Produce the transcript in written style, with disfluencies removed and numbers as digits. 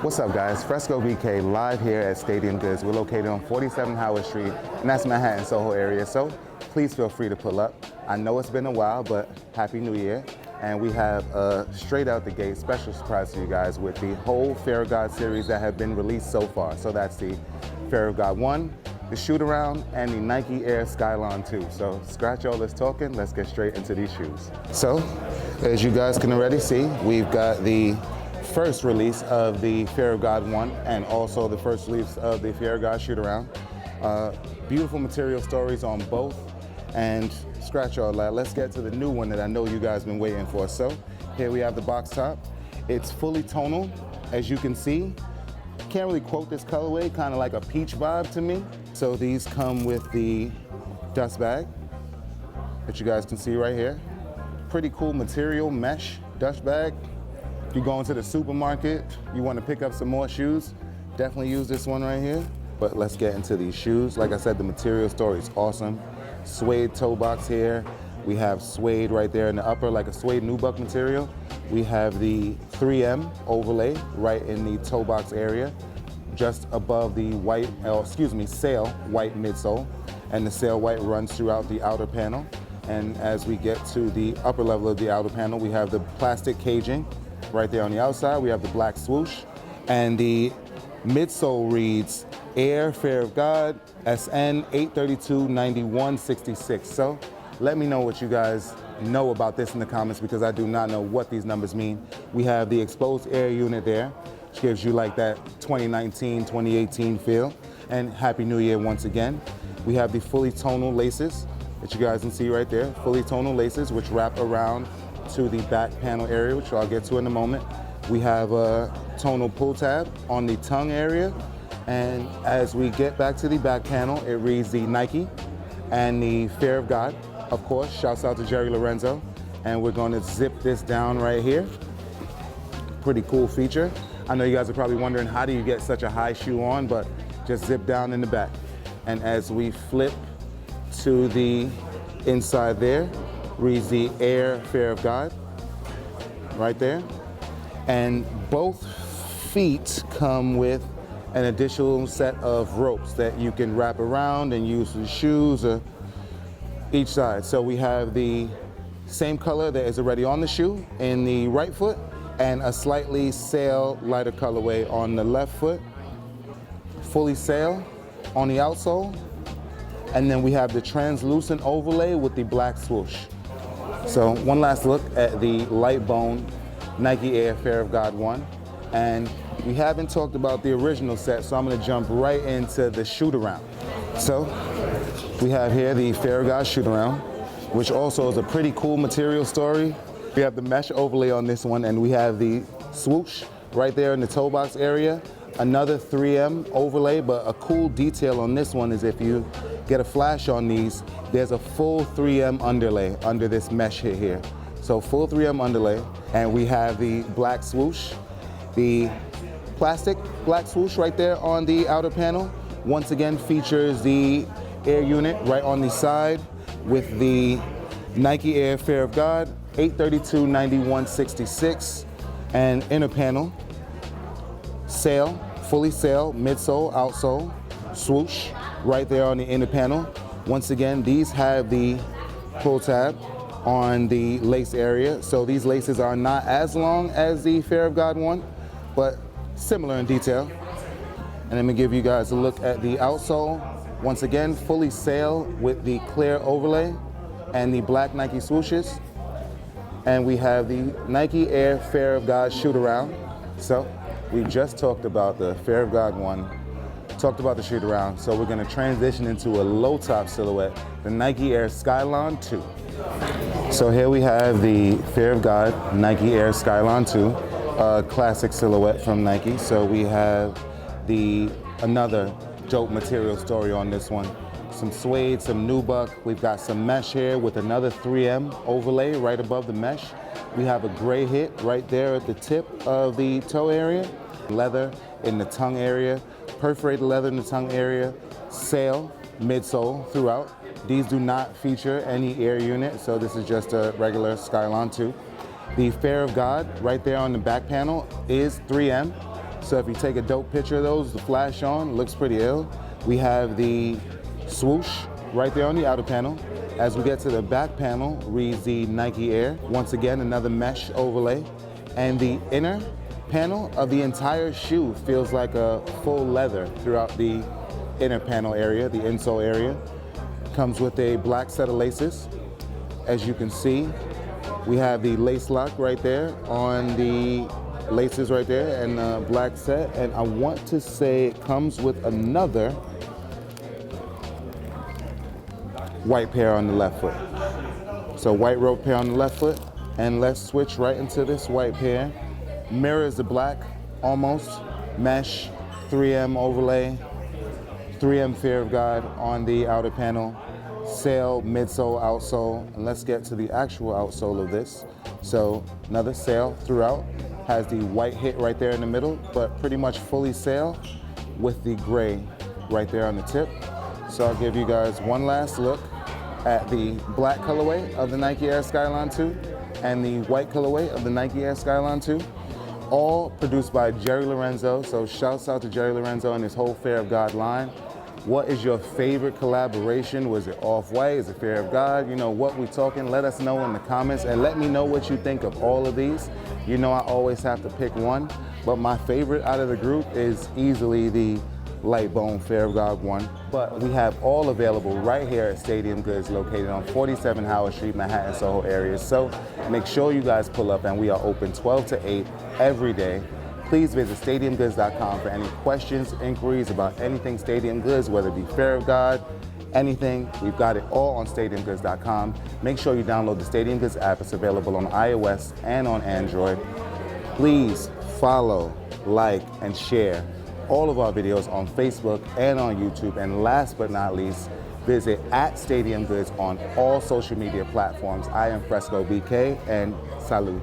What's up, guys? Fresco VK live here at Stadium Goods. We're located on 47 Howard Street, and that's Manhattan, Soho area. So please feel free to pull up. I know it's been a while, but Happy New Year. And we have a straight out the gate special surprise for you guys with the whole Fear of God series that have been released so far. So that's the Fear of God 1, the shoot around, and the Nike Air Skylon 2. So scratch all this talking, let's get straight into these shoes. So as you guys can already see, we've got the first release of the Fear of God 1 and also the first release of the Fear of God shoot around. Beautiful material stories on both, and scratch all that. Let's get to the new one that I know you guys been waiting for. So here we have the box top. It's fully tonal, as you can see. Can't really quote this colorway, kind of like a peach vibe to me. So these come with the dust bag that you guys can see right here. Pretty cool material, mesh dust bag. If you go into the supermarket, you want to pick up some more shoes, definitely use this one right here. But let's get into these shoes. Like I said, the material story is awesome. Suede toe box here. We have suede right there in the upper, like a suede nubuck material. We have the 3M overlay right in the toe box area, just above the white, sail white midsole. And the sail white runs throughout the outer panel. And as we get to the upper level of the outer panel, we have the plastic caging right there on the outside. We have the black swoosh, and the midsole reads Air Fear of God SN 8329166. So let me know what you guys know about this in the comments, because I do not know what these numbers mean. We have the exposed air unit there, which gives you like that 2019, 2018 feel. And Happy New Year once again. We have the fully tonal laces that you guys can see right there. Fully tonal laces which wrap around to the back panel area, which I'll get to in a moment. We have a tonal pull tab on the tongue area. And as we get back to the back panel, it reads the Nike and the Fear of God. Of course, shouts out to Jerry Lorenzo. And we're going to zip this down right here. Pretty cool feature. I know you guys are probably wondering, how do you get such a high shoe on? But just zip down in the back. And as we flip to the inside there, reads the Air Fear of God right there. And both feet come with an additional set of ropes that you can wrap around and use for shoes or each side. So we have the same color that is already on the shoe in the right foot, and a slightly sail lighter colorway on the left foot. Fully sail on the outsole. And then we have the translucent overlay with the black swoosh. So one last look at the light bone Nike Air Fear of God 1. And we haven't talked about the original set, so I'm gonna jump right into the shoot around. So we have here the Fear of God shoot around, which also is a pretty cool material story. We have the mesh overlay on this one, and we have the swoosh right there in the toe box area. Another 3M overlay, but a cool detail on this one is if you get a flash on these, there's a full 3M underlay under this mesh here. So full 3M underlay, and we have the black swoosh, the plastic black swoosh right there on the outer panel. Once again features the air unit right on the side with the Nike Air Fear of God 8329166, and inner panel, sail, fully sail, midsole, outsole, swoosh right there on the inner panel. Once again, these have the pull tab on the lace area. So these laces are not as long as the Fear of God one, but similar in detail. And let me give you guys a look at the outsole. Once again, fully sail with the clear overlay and the black Nike swooshes. And we have the Nike Air Fear of God shoot around. So we just talked about the Fear of God one, talked about the shoot around. So we're gonna transition into a low top silhouette, the Nike Air Skylon 2. So here we have the Fear of God Nike Air Skylon 2, a classic silhouette from Nike. So we have another dope material story on this one. Some suede, some nubuck. We've got some mesh here with another 3M overlay right above the mesh. We have a gray hit right there at the tip of the toe area. Leather in the tongue area, perforated leather in the tongue area, sail, midsole throughout. These do not feature any air unit, so this is just a regular Skylon 2. The Fear of God right there on the back panel is 3M. So if you take a dope picture of those, the flash on, looks pretty ill. We have the swoosh right there on the outer panel. As we get to the back panel, reads the Nike Air. Once again, another mesh overlay. And the inner panel of the entire shoe feels like a full leather throughout the inner panel area, the insole area. Comes with a black set of laces. As you can see, we have the lace lock right there on the laces right there and a black set. And I want to say it comes with another white pair on the left foot. So white rope pair on the left foot, and let's switch right into this white pair. Mirrors the black, almost. Mesh, 3M overlay, 3M Fear of God on the outer panel. Sail, midsole, outsole, and let's get to the actual outsole of this. So another sail throughout, has the white hit right there in the middle, but pretty much fully sail with the gray right there on the tip. So I'll give you guys one last look at the black colorway of the Nike Air Skylon 2 and the white colorway of the Nike Air Skylon 2. All produced by Jerry Lorenzo, so shouts out to Jerry Lorenzo and his whole Fear of God line. What is your favorite collaboration? Was it Off-White? Is it Fear of God? You know, what we talking? Let us know in the comments and let me know what you think of all of these. You know I always have to pick one, but my favorite out of the group is easily the light bone Fear of God one. But we have all available right here at Stadium Goods, located on 47 Howard Street, Manhattan, Soho area. So make sure you guys pull up, and we are open 12 to 8 every day. Please visit stadiumgoods.com for any questions, inquiries about anything Stadium Goods, whether it be Fear of God, anything. We've got it all on stadiumgoods.com. Make sure you download the Stadium Goods app. It's available on iOS and on Android. Please follow, like, and share all of our videos on Facebook and on YouTube. And last but not least, visit at Stadium Goods on all social media platforms. I am Fresco BK, and salute.